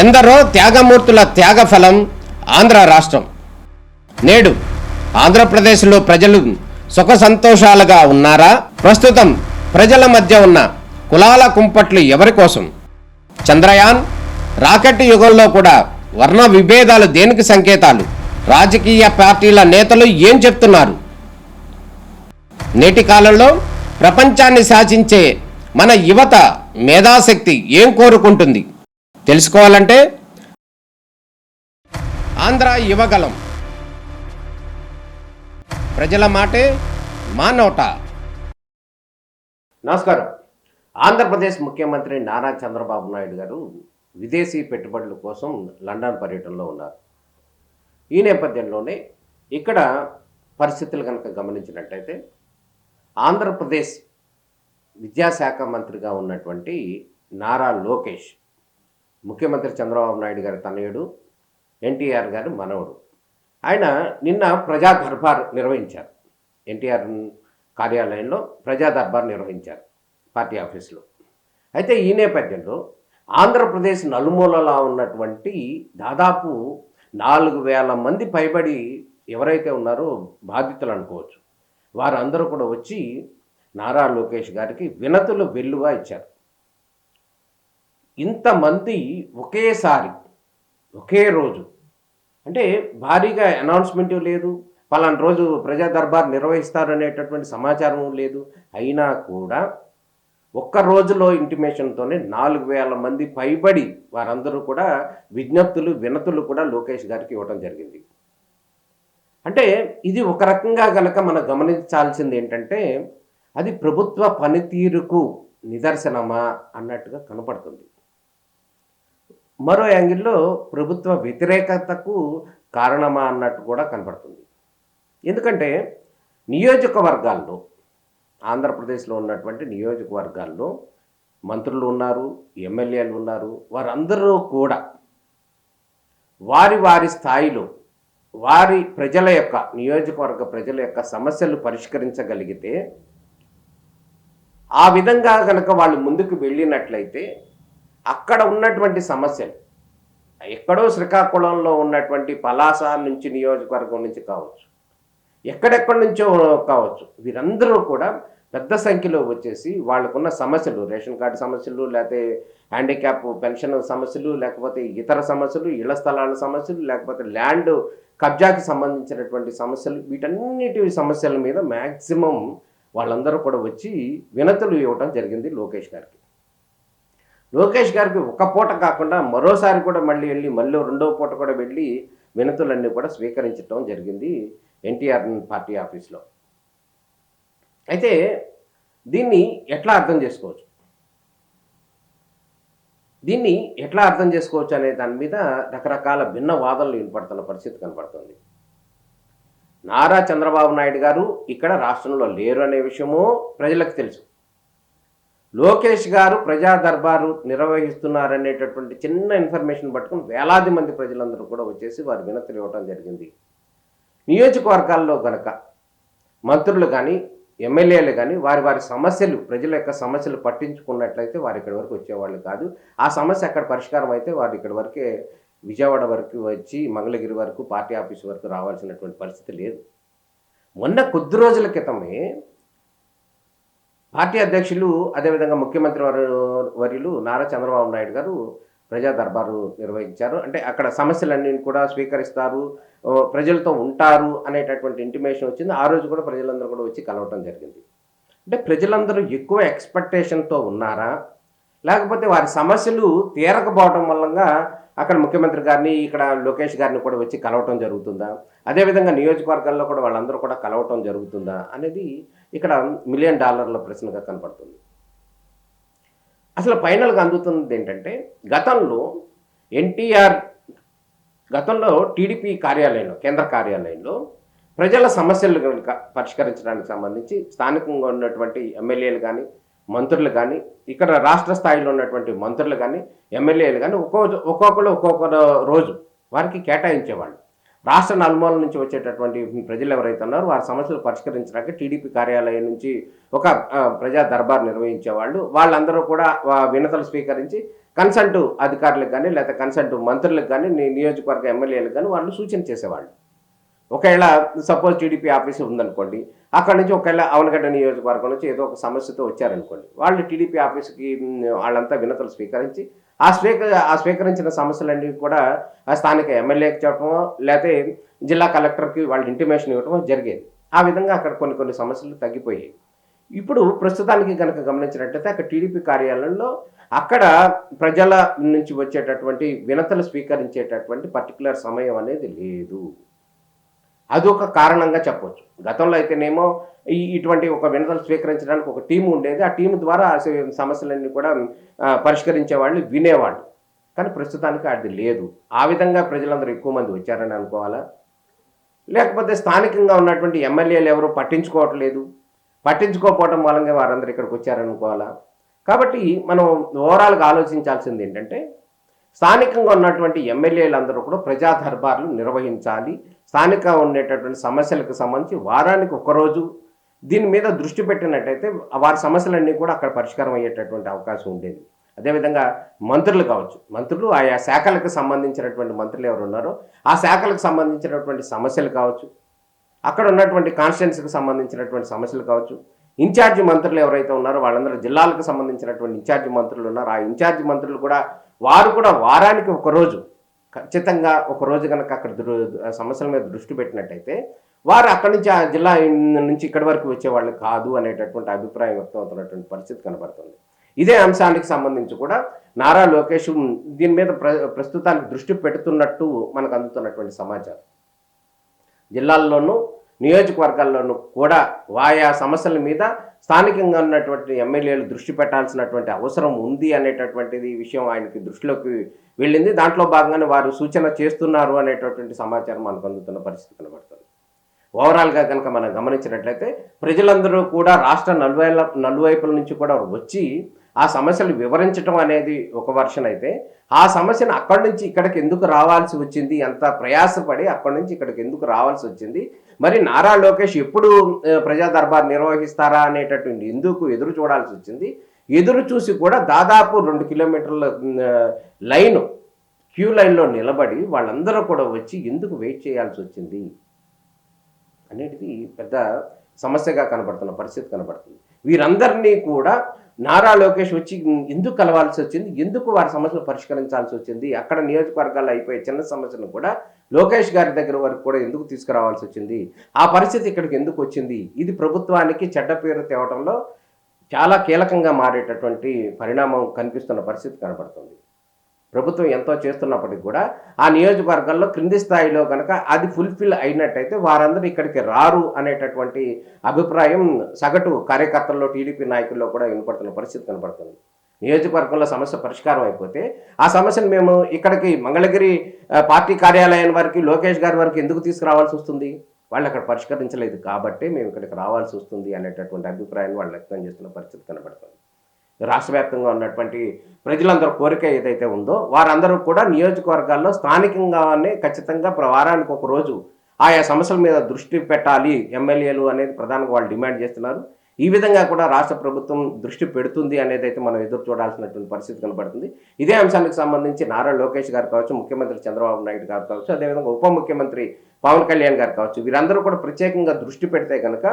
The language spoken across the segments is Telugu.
ఎందరో త్యాగమూర్తుల త్యాగఫలం ఆంధ్ర రాష్ట్రం. నేడు ఆంధ్రప్రదేశ్లో ప్రజలు సుఖ సంతోషాలుగా ఉన్నారా? ప్రస్తుతం ప్రజల మధ్య ఉన్న కులాల కుంపట్లు ఎవరి కోసం? చంద్రయాన్ రాకెట్ యుగంలో కూడా వర్ణ విభేదాలు దేనికి సంకేతాలు? రాజకీయ పార్టీల నేతలు ఏం చెప్తున్నారు? నేటి కాలంలో ప్రపంచాన్ని శాసించే మన యువత మేధాశక్తి ఏం కోరుకుంటుంది? తెలుసుకోవాలంటే ఆంధ్ర యువగలం. ప్రజల మాటే మా నోట. నమస్కారం. ఆంధ్రప్రదేశ్ ముఖ్యమంత్రి నారా చంద్రబాబు నాయుడు గారు విదేశీ పెట్టుబడుల కోసం లండన్ పర్యటనలో ఉన్నారు. ఈ నేపథ్యంలోనే ఇక్కడ పరిస్థితులు కనుక గమనించినట్టయితే ఆంధ్రప్రదేశ్ విద్యాశాఖ మంత్రిగా ఉన్నటువంటి నారా లోకేష్, ముఖ్యమంత్రి చంద్రబాబు నాయుడు గారి తనయుడు, ఎన్టీఆర్ గారి మనవడు, ఆయన నిన్న ప్రజా దర్బార్ నిర్వహించారు. ఎన్టీఆర్ కార్యాలయంలో ప్రజా దర్బార్ నిర్వహించారు పార్టీ ఆఫీసులో. అయితే ఈ నేపథ్యంలో ఆంధ్రప్రదేశ్ నలుమూలలా ఉన్నటువంటి దాదాపు 4,000 మంది పైబడి ఎవరైతే ఉన్నారో బాధితులు అనుకోవచ్చు, వారందరూ కూడా వచ్చి నారా లోకేష్ గారికి వినతులు వెల్లువా ఇచ్చారు. ఇంతమంది ఒకేసారి ఒకే రోజు, అంటే భారీగా అనౌన్స్మెంట్ లేదు, పలానా రోజు ప్రజా దర్బార్ నిర్వహిస్తారనేటటువంటి సమాచారం లేదు. అయినా కూడా ఒక్క రోజులో ఇంటిమేషన్తోనే 4,000 మంది పైబడి వారందరూ కూడా విజ్ఞప్తులు వినతులు కూడా లోకేష్ గారికి ఇవ్వడం జరిగింది. అంటే ఇది ఒక రకంగా కనుక మనం గమనించాల్సింది ఏంటంటే అది ప్రభుత్వ పనితీరుకు నిదర్శనమా అన్నట్టుగా కనపడుతుంది. మరో యాంగిల్లో ప్రభుత్వ వ్యతిరేకతకు కారణమా అన్నట్టు కూడా కనపడుతుంది. ఎందుకంటే నియోజకవర్గాల్లో, ఆంధ్రప్రదేశ్లో ఉన్నటువంటి నియోజకవర్గాల్లో మంత్రులు ఉన్నారు, ఎమ్మెల్యేలు ఉన్నారు. వారందరూ కూడా వారి వారి స్థాయిలో వారి ప్రజల యొక్క, నియోజకవర్గ ప్రజల యొక్క సమస్యలు పరిష్కరించగలిగితే, ఆ విధంగా కనుక వాళ్ళు ముందుకు వెళ్ళినట్లయితే అక్కడ ఉన్నటువంటి సమస్యలు, ఎక్కడో శ్రీకాకుళంలో ఉన్నటువంటి పలాస నుంచి నియోజకవర్గం నుంచి కావచ్చు, ఎక్కడెక్కడి నుంచో కావచ్చు, వీరందరూ కూడా పెద్ద సంఖ్యలో వచ్చేసి వాళ్ళకున్న సమస్యలు, రేషన్ కార్డు సమస్యలు, లేకపోతే హ్యాండిక్యాప్ పెన్షన్ సమస్యలు, లేకపోతే ఇతర సమస్యలు, ఇళ్ల స్థలాల సమస్యలు, లేకపోతే ల్యాండ్ కబ్జాకి సంబంధించినటువంటి సమస్యలు, వీటన్నిటి సమస్యల మీద మ్యాక్సిమం వాళ్ళందరూ కూడా వచ్చి వినతులు ఇవ్వటం జరిగింది లోకేష్ గారికి. లోకేష్ గారికి ఒక పూట కాకుండా మరోసారి కూడా మళ్ళీ రెండవ పూట కూడా వెళ్ళి వినతులన్నీ కూడా స్వీకరించడం జరిగింది ఎన్టీఆర్ పార్టీ ఆఫీస్లో. అయితే దీన్ని ఎట్లా అర్థం చేసుకోవచ్చు అనే దాని మీద రకరకాల భిన్న వాదనలు వినపడుతున్న పరిస్థితి కనపడుతుంది. నారా చంద్రబాబు నాయుడు గారు ఇక్కడ రాష్ట్రంలో లేరు అనే విషయము ప్రజలకు తెలుసు. లోకేష్ గారు ప్రజా దర్బారు నిర్వహిస్తున్నారనేటటువంటి చిన్న ఇన్ఫర్మేషన్ పట్టుకుని వేలాది మంది ప్రజలందరూ కూడా వచ్చేసి వారి వినతులు ఇవ్వడం జరిగింది. నియోజకవర్గాల్లో గనక మంత్రులు కానీ ఎమ్మెల్యేలు కానీ వారి వారి సమస్యలు, ప్రజల యొక్క సమస్యలు పట్టించుకున్నట్లయితే వారు ఇక్కడి వరకు వచ్చేవాళ్ళు కాదు. ఆ సమస్య అక్కడ పరిష్కారం అయితే వారు ఇక్కడి వరకే, విజయవాడ వరకు వచ్చి మంగళగిరి వరకు పార్టీ ఆఫీస్ వరకు రావాల్సినటువంటి పరిస్థితి లేదు. మొన్న కొద్ది రోజుల క్రితమే పార్టీ అధ్యక్షులు, అదేవిధంగా ముఖ్యమంత్రి వర్యులు నారా చంద్రబాబు నాయుడు గారు ప్రజా దర్బారు నిర్వహించారు. అంటే అక్కడ సమస్యలన్నీ కూడా స్వీకరిస్తారు, ప్రజలతో ఉంటారు అనేటటువంటి ఇంటిమేషన్ వచ్చింది. ఆ రోజు కూడా ప్రజలందరూ కూడా వచ్చి కలవటం జరిగింది. అంటే ప్రజలందరూ ఎక్కువ ఎక్స్పెక్టేషన్తో ఉన్నారా, లేకపోతే వారి సమస్యలు తీరకపోవటం వల్ల అక్కడ ముఖ్యమంత్రి గారిని, ఇక్కడ లోకేష్ గారిని కూడా వచ్చి కలవటం జరుగుతుందా, అదేవిధంగా నియోజకవర్గాల్లో కూడా వాళ్ళందరూ కూడా కలవటం జరుగుతుందా అనేది ఇక్కడ $1 మిలియన్ ప్రశ్నగా కనపడుతుంది. అసలు ఫైనల్గా అందుతున్నది ఏంటంటే గతంలో టీడీపీ కార్యాలయంలో, కేంద్ర కార్యాలయంలో ప్రజల సమస్యలు కనుక పరిష్కరించడానికి సంబంధించి స్థానికంగా ఉన్నటువంటి ఎమ్మెల్యేలు కానీ, మంత్రులు కానీ, ఇక్కడ రాష్ట్ర స్థాయిలో ఉన్నటువంటి మంత్రులు కానీ, ఎమ్మెల్యేలు కానీ ఒక్కొక్క రోజు వారికి కేటాయించేవాళ్ళు. రాష్ట్ర నలుమూల నుంచి వచ్చేటటువంటి ప్రజలు ఎవరైతే ఉన్నారో వారి సమస్యలు పరిష్కరించడానికి టీడీపీ కార్యాలయం నుంచి ఒక ప్రజా దర్బార్ నిర్వహించేవాళ్ళు. వాళ్ళందరూ కూడా వినతులు స్వీకరించి కన్సల్ట్ అధికారులకు కానీ లేకపోతే కన్సల్ట్ మంత్రులకు కానీ నియోజకవర్గ ఎమ్మెల్యేలకు కానీ వాళ్ళు సూచన చేసేవాళ్ళు. ఒకవేళ సపోజ్ టీడీపీ ఆఫీసు ఉందనుకోండి, అక్కడ నుంచి ఒకవేళ అవనగడ్డ నియోజకవర్గం నుంచి ఏదో ఒక సమస్యతో వచ్చారనుకోండి, వాళ్ళు టీడీపీ ఆఫీసుకి వాళ్ళంతా వినతులు స్వీకరించి ఆ స్వీకరించిన సమస్యలన్నీ కూడా ఆ స్థానిక ఎమ్మెల్యేకి చెప్పడమో లేకపోతే జిల్లా కలెక్టర్కి వాళ్ళు ఇంటిమేషన్ ఇవ్వటమో జరిగేది. ఆ విధంగా అక్కడ కొన్ని సమస్యలు తగ్గిపోయాయి. ఇప్పుడు ప్రస్తుతానికి కనుక గమనించినట్లయితే అక్కడ టీడీపీ కార్యాలయంలో అక్కడ ప్రజల నుంచి వచ్చేటటువంటి వినతులు స్వీకరించేటటువంటి పర్టికులర్ సమయం అనేది లేదు. అదొక కారణంగా చెప్పవచ్చు. గతంలో అయితేనేమో ఇటువంటి ఒక వినతులు స్వీకరించడానికి ఒక టీం ఉండేది. ఆ టీం ద్వారా సమస్యలన్నీ కూడా పరిష్కరించేవాళ్ళు, వినేవాళ్ళు. కానీ ప్రస్తుతానికి అది లేదు. ఆ విధంగా ప్రజలందరూ ఎక్కువ మంది వచ్చారని అనుకోవాలా? లేకపోతే స్థానికంగా ఉన్నటువంటి ఎమ్మెల్యేలు ఎవరు పట్టించుకోవట్లేదు, పట్టించుకోకపోవడం మూలంగా వారందరూ ఇక్కడికి వచ్చారనుకోవాలా? కాబట్టి మనం ఓవరాల్గా ఆలోచించాల్సింది ఏంటంటే, స్థానికంగా ఉన్నటువంటి ఎమ్మెల్యేలందరూ కూడా ప్రజా దర్బార్లు నిర్వహించాలి. స్థానికంగా ఉండేటటువంటి సమస్యలకు సంబంధించి వారానికి ఒకరోజు దీని మీద దృష్టి పెట్టినట్టయితే వారి సమస్యలన్నీ కూడా అక్కడ పరిష్కారం అయ్యేటటువంటి అవకాశం ఉండేది. అదేవిధంగా మంత్రులు కావచ్చు, మంత్రులు ఆయా శాఖలకు సంబంధించినటువంటి మంత్రులు ఎవరు ఉన్నారో ఆ శాఖలకు సంబంధించినటువంటి సమస్యలు కావచ్చు, అక్కడ ఉన్నటువంటి కాన్స్టిట్యున్సీకి సంబంధించినటువంటి సమస్యలు కావచ్చు, ఇన్ఛార్జి మంత్రులు ఎవరైతే ఉన్నారో వాళ్ళందరూ జిల్లాలకు సంబంధించినటువంటి ఇన్ఛార్జి మంత్రులు ఉన్నారు. ఆ ఇన్ఛార్జి మంత్రులు కూడా వారు కూడా వారానికి ఒకరోజు ఖచ్చితంగా ఒకరోజు కనుక అక్కడ సమస్యల మీద దృష్టి పెట్టినట్టయితే వారు అక్కడి నుంచి ఆ జిల్లా నుంచి ఇక్కడి వరకు వచ్చేవాళ్ళు కాదు అనేటటువంటి అభిప్రాయం వ్యక్తం అవుతున్నటువంటి పరిస్థితి కనబడుతుంది. ఇదే అంశానికి సంబంధించి కూడా నారా లోకేష్ దీని మీద ప్రస్తుతానికి దృష్టి పెడుతున్నట్టు మనకు అందుతున్నటువంటి సమాచారం. జిల్లాల్లోనూ నియోజకవర్గాల్లోనూ కూడా ఆయా సమస్యల మీద స్థానికంగా ఉన్నటువంటి ఎమ్మెల్యేలు దృష్టి పెట్టాల్సినటువంటి అవసరం ఉంది అనేటటువంటిది విషయం ఆయనకి దృష్టిలోకి వెళ్ళింది. దాంట్లో భాగంగానే వారు సూచన చేస్తున్నారు అనేటటువంటి సమాచారం మనకు అందుతున్న పరిస్థితి కనబడుతుంది. ఓవరాల్గా కనుక మనం గమనించినట్లయితే ప్రజలందరూ కూడా రాష్ట్ర నలువైపుల నుంచి కూడా వచ్చి ఆ సమస్యలు వివరించడం అనేది ఒక వర్షన్ అయితే, ఆ సమస్యను అక్కడి నుంచి ఇక్కడికి ఎందుకు రావాల్సి వచ్చింది, ఎంత ప్రయాసపడి అక్కడి నుంచి ఇక్కడికి ఎందుకు రావాల్సి వచ్చింది, మరి నారా లోకేష్ ఎప్పుడు ప్రజా దర్బార్ నిర్వహిస్తారా అనేటటువంటి ఎందుకు ఎదురు చూడాల్సి వచ్చింది, ఎదురు చూసి కూడా దాదాపు 2 కిలోమీటర్ల క్యూ లైన్లో నిలబడి వాళ్ళందరూ కూడా వచ్చి ఎందుకు వెయిట్ చేయాల్సి వచ్చింది అనేది పెద్ద సమస్యగా కనబడుతున్న పరిస్థితి కనబడుతుంది. వీరందరినీ కూడా నారా లోకేష్ వచ్చి ఎందుకు కలవాల్సి వచ్చింది, ఎందుకు వారి సమస్యలు పరిష్కరించాల్సి వచ్చింది, అక్కడ నియోజకవర్గాల్లో అయిపోయే చిన్న సమస్యలను కూడా లోకేష్ గారి దగ్గర వరకు కూడా ఎందుకు తీసుకురావాల్సి వచ్చింది, ఆ పరిస్థితి ఇక్కడికి ఎందుకు వచ్చింది, ఇది ప్రభుత్వానికి చెడ్డ పేరు తేవడంలో చాలా కీలకంగా మారేటటువంటి పరిణామం కనిపిస్తున్న పరిస్థితి కనబడుతుంది. ప్రభుత్వం ఎంతో చేస్తున్నప్పటికీ కూడా ఆ నియోజకవర్గాల్లో క్రింది స్థాయిలో కనుక అది ఫుల్ఫిల్ అయినట్టయితే వారందరూ ఇక్కడికి రారు అనేటటువంటి అభిప్రాయం సగటు కార్యకర్తల్లో టీడీపీ నాయకుల్లో కూడా వినపడుతున్న పరిస్థితి కనబడుతుంది. నియోజకవర్గంలో సమస్య పరిష్కారం అయిపోతే ఆ సమస్యను మేము ఇక్కడికి మంగళగిరి పార్టీ కార్యాలయం వరకు లోకేష్ గారి వరకు ఎందుకు తీసుకురావాల్సి వస్తుంది, వాళ్ళు అక్కడ పరిష్కరించలేదు కాబట్టి మేము ఇక్కడికి రావాల్సి వస్తుంది అనేటటువంటి అభిప్రాయాన్ని వాళ్ళు వ్యక్తం చేస్తున్న పరిస్థితి కనబడుతుంది. రాష్ట్ర వ్యాప్తంగా ఉన్నటువంటి ప్రజలందరూ కోరిక ఏదైతే ఉందో వారందరూ కూడా నియోజకవర్గాల్లో స్థానికంగానే ఖచ్చితంగా వారానికి ఒక రోజు ఆయా సమస్యల మీద దృష్టి పెట్టాలి ఎమ్మెల్యేలు అనేది ప్రధానంగా వాళ్ళు డిమాండ్ చేస్తున్నారు. ఈ విధంగా కూడా రాష్ట్ర ప్రభుత్వం దృష్టి పెడుతుంది అనేది అయితే మనం ఎదురు చూడాల్సినటువంటి పరిస్థితి కనబడుతుంది. ఇదే అంశానికి సంబంధించి నారా లోకేష్ గారు కావచ్చు, ముఖ్యమంత్రి చంద్రబాబు నాయుడు గారు కావచ్చు, అదేవిధంగా ఉప ముఖ్యమంత్రి పవన్ కళ్యాణ్ గారు కావచ్చు, వీరందరూ కూడా ప్రత్యేకంగా దృష్టి పెడితే కనుక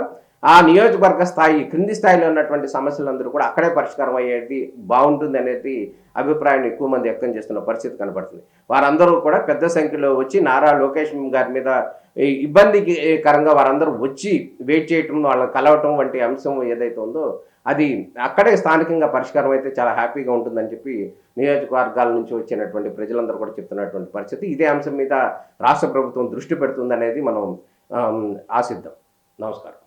ఆ నియోజకవర్గ స్థాయి క్రింది స్థాయిలో ఉన్నటువంటి సమస్యలందరూ కూడా అక్కడే పరిష్కారం అయ్యేది బాగుంటుంది అనేది అభిప్రాయాన్ని ఎక్కువ మంది వ్యక్తం చేస్తున్న పరిస్థితి కనబడుతుంది. వారందరూ కూడా పెద్ద సంఖ్యలో వచ్చి నారా లోకేష్ గారి మీద ఇబ్బందికరంగా వారందరూ వచ్చి వెయిట్ చేయటం, వాళ్ళని కలవటం వంటి అంశం ఏదైతే ఉందో అది అక్కడే స్థానికంగా పరిష్కారం అయితే చాలా హ్యాపీగా ఉంటుందని చెప్పి నియోజకవర్గాల నుంచి వచ్చినటువంటి ప్రజలందరూ కూడా చెప్తున్నటువంటి పరిస్థితి. ఇదే అంశం మీద రాష్ట్ర ప్రభుత్వం దృష్టి పెడుతుందనేది మనం ఆశిద్దాం. నమస్కారం.